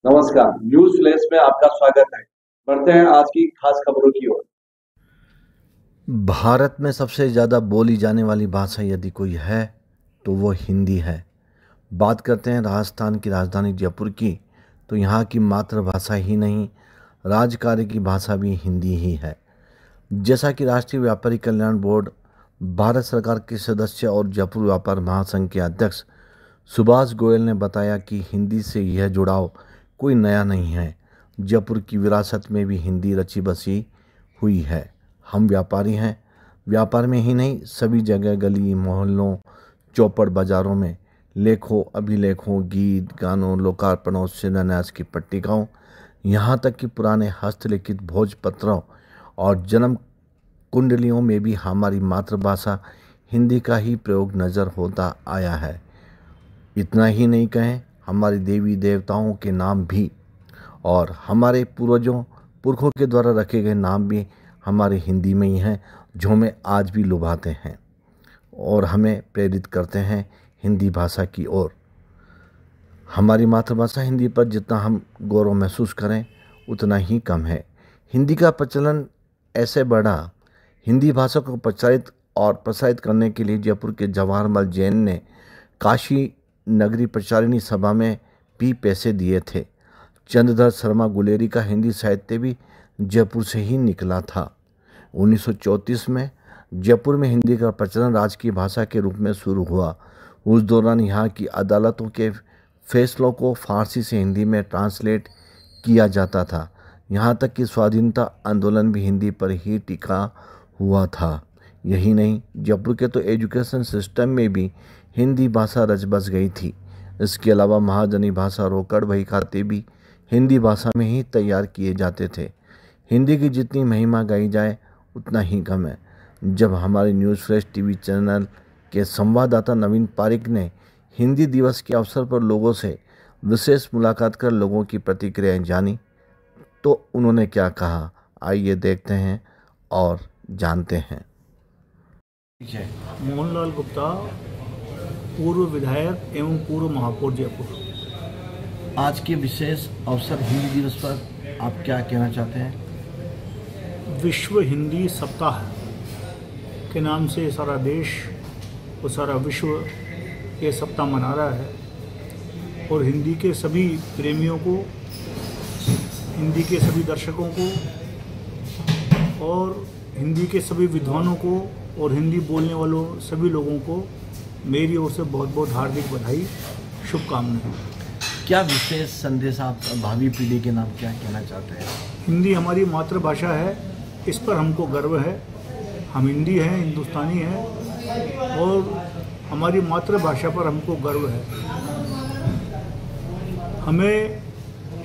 नमस्कार, news flash में आपका स्वागत है। बढ़ते हैं आज की खास खबरों की ओर। भारत में सबसे ज़्यादा बोली जाने वाली भाषा यदि कोई है तो वो हिंदी है। बात करते हैं राजस्थान की राजधानी जयपुर की, तो यहाँ की मातृभाषा ही नहीं, राजकार्य की भाषा भी हिंदी ही है। जैसा कि राष्ट्रीय व्यापारी कल्याण बोर्ड, भारत सरकार के सदस्य और जयपुर व्यापार महासंघ के अध्यक्ष सुभाष गोयल ने बताया कि हिंदी से यह जुड़ाव कोई नया नहीं है। जयपुर की विरासत में भी हिंदी रची बसी हुई है। हम व्यापारी हैं, व्यापार में ही नहीं सभी जगह, गली मोहल्लों, चौपड़ बाजारों में लेखों, अभिलेखों, गीत गानों, लोकार्पणों, शिलान्यास की पट्टिकाओं, यहाँ तक कि पुराने हस्तलिखित भोजपत्रों और जन्म कुंडलियों में भी हमारी मातृभाषा हिंदी का ही प्रयोग नज़र होता आया है। इतना ही नहीं कहें, हमारे देवी देवताओं के नाम भी और हमारे पुरखों के द्वारा रखे गए नाम भी हमारे हिंदी में ही हैं, जो हमें आज भी लुभाते हैं और हमें प्रेरित करते हैं हिंदी भाषा की ओर। हमारी मातृभाषा हिंदी पर जितना हम गौरव महसूस करें उतना ही कम है। हिंदी का प्रचलन ऐसे बढ़ा, हिंदी भाषा को प्रचारित और प्रसारित करने के लिए जयपुर के जवाहरलाल जैन ने काशी नगरी प्रचारिणी सभा में भी पैसे दिए थे। चंद्रधर शर्मा गुलेरी का हिंदी साहित्य भी जयपुर से ही निकला था। 1934 में जयपुर में हिंदी का प्रचलन राजकीय भाषा के रूप में शुरू हुआ। उस दौरान यहाँ की अदालतों के फैसलों को फारसी से हिंदी में ट्रांसलेट किया जाता था। यहाँ तक कि स्वाधीनता आंदोलन भी हिंदी पर ही टिका हुआ था। यही नहीं, जयपुर के तो एजुकेशन सिस्टम में भी हिंदी भाषा रच बस गई थी। इसके अलावा महाजनी भाषा, रोकड़, बही खाते भी हिंदी भाषा में ही तैयार किए जाते थे। हिंदी की जितनी महिमा गाई जाए उतना ही कम है। जब हमारे न्यूज़ फ्लैश टीवी चैनल के संवाददाता नवीन पारिक ने हिंदी दिवस के अवसर पर लोगों से विशेष मुलाकात कर लोगों की प्रतिक्रियाएं जानी, तो उन्होंने क्या कहा, आइए देखते हैं और जानते हैं। मोहनलाल गुप्ता, पूर्व विधायक एवं पूर्व महापौर जयपुर। आज के विशेष अवसर हिंदी दिवस पर आप क्या कहना चाहते हैं? विश्व हिंदी सप्ताह के नाम से सारा देश और सारा विश्व ये सप्ताह मना रहा है और हिंदी के सभी प्रेमियों को, हिंदी के सभी दर्शकों को और हिंदी के सभी विद्वानों को और हिंदी बोलने वालों सभी लोगों को मेरी ओर से बहुत बहुत हार्दिक बधाई, शुभकामनाएं। क्या विशेष संदेश आप भावी पीढ़ी के नाम क्या कहना चाहते हैं? हिंदी हमारी मातृभाषा है, इस पर हमको गर्व है। हम हिंदी हैं, हिंदुस्तानी हैं और हमारी मातृभाषा पर हमको गर्व है। हमें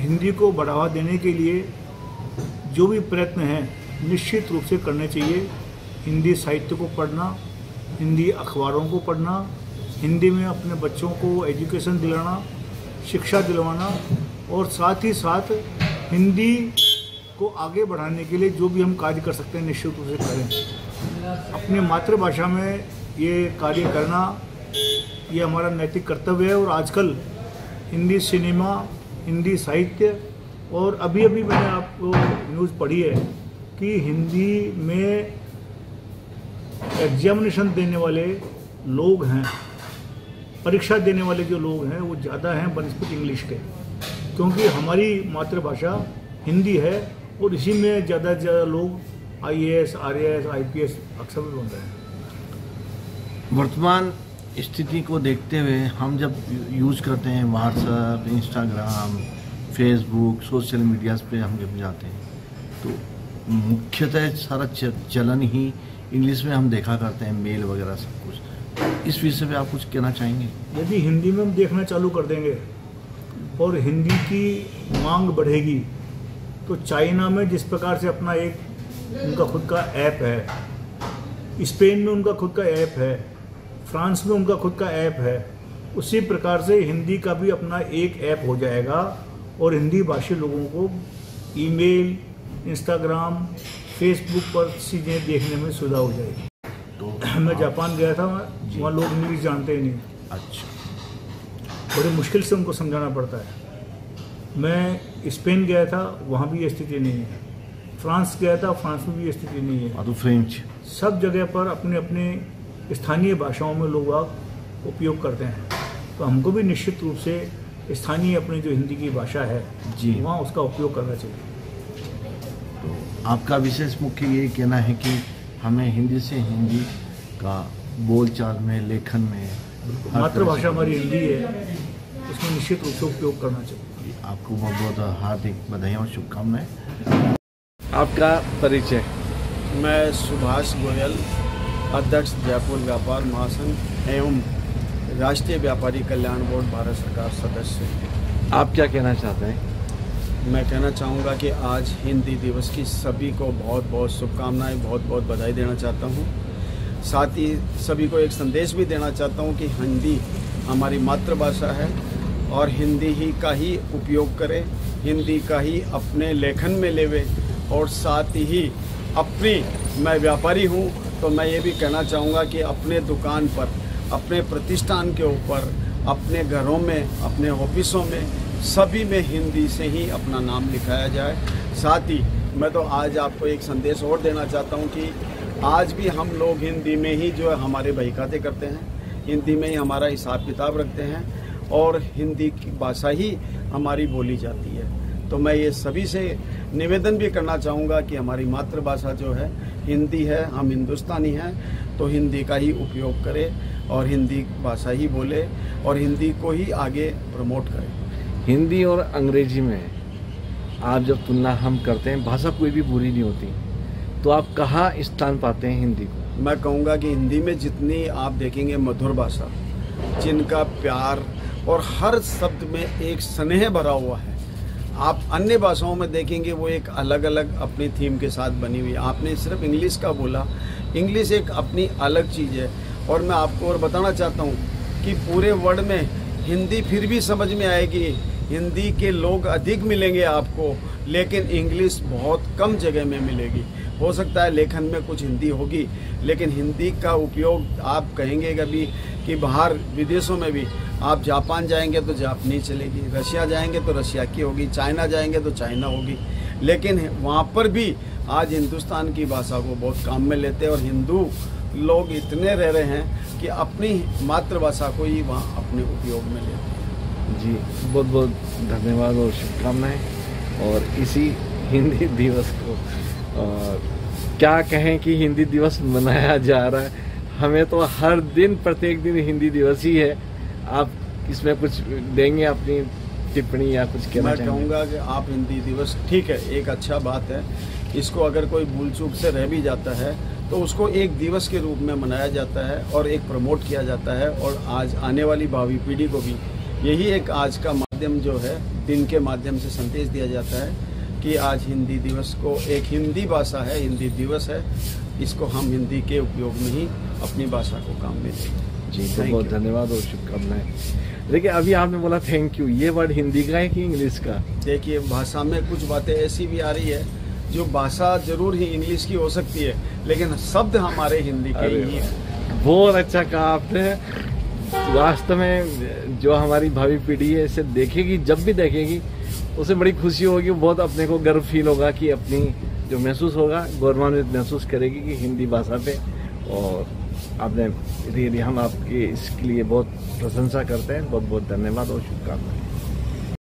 हिंदी को बढ़ावा देने के लिए जो भी प्रयत्न हैं निश्चित रूप से करने चाहिए। हिंदी साहित्य को पढ़ना, हिंदी अखबारों को पढ़ना, हिंदी में अपने बच्चों को एजुकेशन दिलाना, शिक्षा दिलवाना और साथ ही साथ हिंदी को आगे बढ़ाने के लिए जो भी हम कार्य कर सकते हैं निश्चित रूप से करें। अपनी मातृभाषा में ये कार्य करना ये हमारा नैतिक कर्तव्य है। और आजकल हिंदी सिनेमा, हिंदी साहित्य और अभी अभी मैंने आपको न्यूज़ पढ़ी है कि हिंदी में एग्जामिनेशन देने वाले लोग हैं, परीक्षा देने वाले जो लोग हैं वो ज़्यादा हैं बनस्पत इंग्लिश के, क्योंकि हमारी मातृभाषा हिंदी है और इसी में ज़्यादा से ज़्यादा लोग IAS, RAS, IPS अक्सर बन रहे हैं। वर्तमान स्थिति को देखते हुए हम जब यूज़ करते हैं WhatsApp, Instagram, Facebook, social medias पे हम जब जाते हैं तो मुख्यतः सारा चलन ही इंग्लिश में हम देखा करते हैं, मेल वगैरह सब कुछ। इस विषय पे आप कुछ कहना चाहेंगे? यदि हिंदी में हम देखना चालू कर देंगे और हिंदी की मांग बढ़ेगी तो चाइना में जिस प्रकार से अपना एक उनका खुद का ऐप है, स्पेन में उनका खुद का ऐप है, फ्रांस में उनका खुद का ऐप है, उसी प्रकार से हिंदी का भी अपना एक ऐप हो जाएगा और हिंदी भाषी लोगों को ईमेल, इंस्टाग्राम, फेसबुक पर चीज़ें देखने में सुविधा हो जाएगी। तो मैं जापान गया था, वहाँ लोग इंग्लिश जानते ही नहीं। अच्छा, बड़ी मुश्किल से उनको समझाना पड़ता है। मैं स्पेन गया था, वहाँ भी ये स्थिति नहीं है। फ्रांस गया था, फ्रांस में भी ये स्थिति नहीं है। और तो फ्रेंच सब जगह पर अपने अपने स्थानीय भाषाओं में लोग उपयोग करते हैं। तो हमको भी निश्चित रूप से स्थानीय अपनी जो हिंदी की भाषा है जी, वहाँ उसका उपयोग करना चाहिए। तो आपका विशेष मुख्य ये कहना है कि हमें हिंदी से हिंदी का बोलचाल में, लेखन में, मातृभाषा हमारी हिंदी है, उसमें निश्चित रूप से उपयोग करना चाहिए। आपको बहुत बहुत हार्दिक बधाई और शुभकामनाएं। आपका परिचय? मैं सुभाष गोयल, अध्यक्ष जयपुर व्यापार महासंघ एवं राष्ट्रीय व्यापारी कल्याण बोर्ड, भारत सरकार सदस्य। आप क्या कहना चाहते हैं? मैं कहना चाहूँगा कि आज हिंदी दिवस की सभी को बहुत बहुत शुभकामनाएं, बहुत बहुत बधाई देना चाहता हूँ। साथ ही सभी को एक संदेश भी देना चाहता हूँ कि हिंदी हमारी मातृभाषा है और हिंदी ही का ही उपयोग करें, हिंदी का ही अपने लेखन में लेवे। और साथ ही अपनी, मैं व्यापारी हूँ तो मैं ये भी कहना चाहूँगा कि अपने दुकान पर, अपने प्रतिष्ठान के ऊपर, अपने घरों में, अपने ऑफिसों में, सभी में हिंदी से ही अपना नाम लिखाया जाए। साथ ही मैं तो आज आपको एक संदेश और देना चाहता हूँ कि आज भी हम लोग हिंदी में ही जो है हमारे बही खाते करते हैं, हिंदी में ही हमारा हिसाब किताब रखते हैं और हिंदी की भाषा ही हमारी बोली जाती है। तो मैं ये सभी से निवेदन भी करना चाहूँगा कि हमारी मातृभाषा जो है हिंदी है, हम हिंदुस्तानी हैं, तो हिंदी का ही उपयोग करें और हिंदी भाषा ही बोले और हिंदी को ही आगे प्रमोट करें। हिंदी और अंग्रेजी में आप जब तुलना हम करते हैं, भाषा कोई भी बुरी नहीं होती, तो आप कहाँ स्थान पाते हैं हिंदी को? मैं कहूँगा कि हिंदी में जितनी आप देखेंगे मधुर भाषा, जिनका प्यार और हर शब्द में एक स्नेह भरा हुआ है, आप अन्य भाषाओं में देखेंगे वो एक अलग अलग अपनी थीम के साथ बनी हुई है। आपने सिर्फ इंग्लिश का बोला, इंग्लिश एक अपनी अलग चीज़ है। और मैं आपको और बताना चाहता हूँ कि पूरे वर्ल्ड में हिंदी फिर भी समझ में आएगी, हिंदी के लोग अधिक मिलेंगे आपको, लेकिन इंग्लिश बहुत कम जगह में मिलेगी। हो सकता है लेखन में कुछ हिंदी होगी, लेकिन हिंदी का उपयोग आप कहेंगे कभी कि बाहर विदेशों में भी, आप जापान जाएंगे तो जापानी चलेगी, रशिया जाएंगे तो रशिया की होगी, चाइना जाएंगे तो चाइना होगी, लेकिन वहाँ पर भी आज हिंदुस्तान की भाषा को बहुत काम में लेते हैं और हिंदू लोग इतने रह रहे हैं कि अपनी मातृभाषा को ही वहाँ अपने उपयोग में लेते हैं। जी, बहुत बहुत धन्यवाद और शुभकामनाएं। और इसी हिंदी दिवस को क्या कहें कि हिंदी दिवस मनाया जा रहा है, हमें तो हर दिन, प्रत्येक दिन हिंदी दिवस ही है। आप इसमें कुछ देंगे अपनी टिप्पणी या कुछ कहना चाहेंगे? मैं कहूँगा कि आप हिंदी दिवस, ठीक है, एक अच्छा बात है, इसको अगर कोई भूल चूक से रह भी जाता है तो उसको एक दिवस के रूप में मनाया जाता है और एक प्रमोट किया जाता है। और आज आने वाली भावी पीढ़ी को भी यही एक आज का माध्यम जो है, दिन के माध्यम से संदेश दिया जाता है कि आज हिंदी दिवस को, एक हिंदी भाषा है, हिंदी दिवस है, इसको हम हिंदी के उपयोग में ही अपनी भाषा को काम में लें। जी, बहुत बहुत धन्यवाद और शुभकामनाएं। देखिए, अभी आपने बोला थैंक यू, ये वर्ड हिंदी का है कि इंग्लिश का? देखिए, भाषा में कुछ बातें ऐसी भी आ रही है जो भाषा जरूर ही इंग्लिश की हो सकती है, लेकिन शब्द हमारे हिंदी के ही है। बहुत अच्छा कहा आपने। वास्तव में जो हमारी भावी पीढ़ी है इसे देखेगी, जब भी देखेगी उसे बड़ी खुशी होगी, बहुत अपने को गर्व फील होगा कि अपनी जो महसूस होगा, गौरवान्वित महसूस करेगी कि हिंदी भाषा पे। और आपने रियली, हम आपके इसके लिए बहुत प्रशंसा करते हैं। बहुत बहुत धन्यवाद और शुभकामनाएं।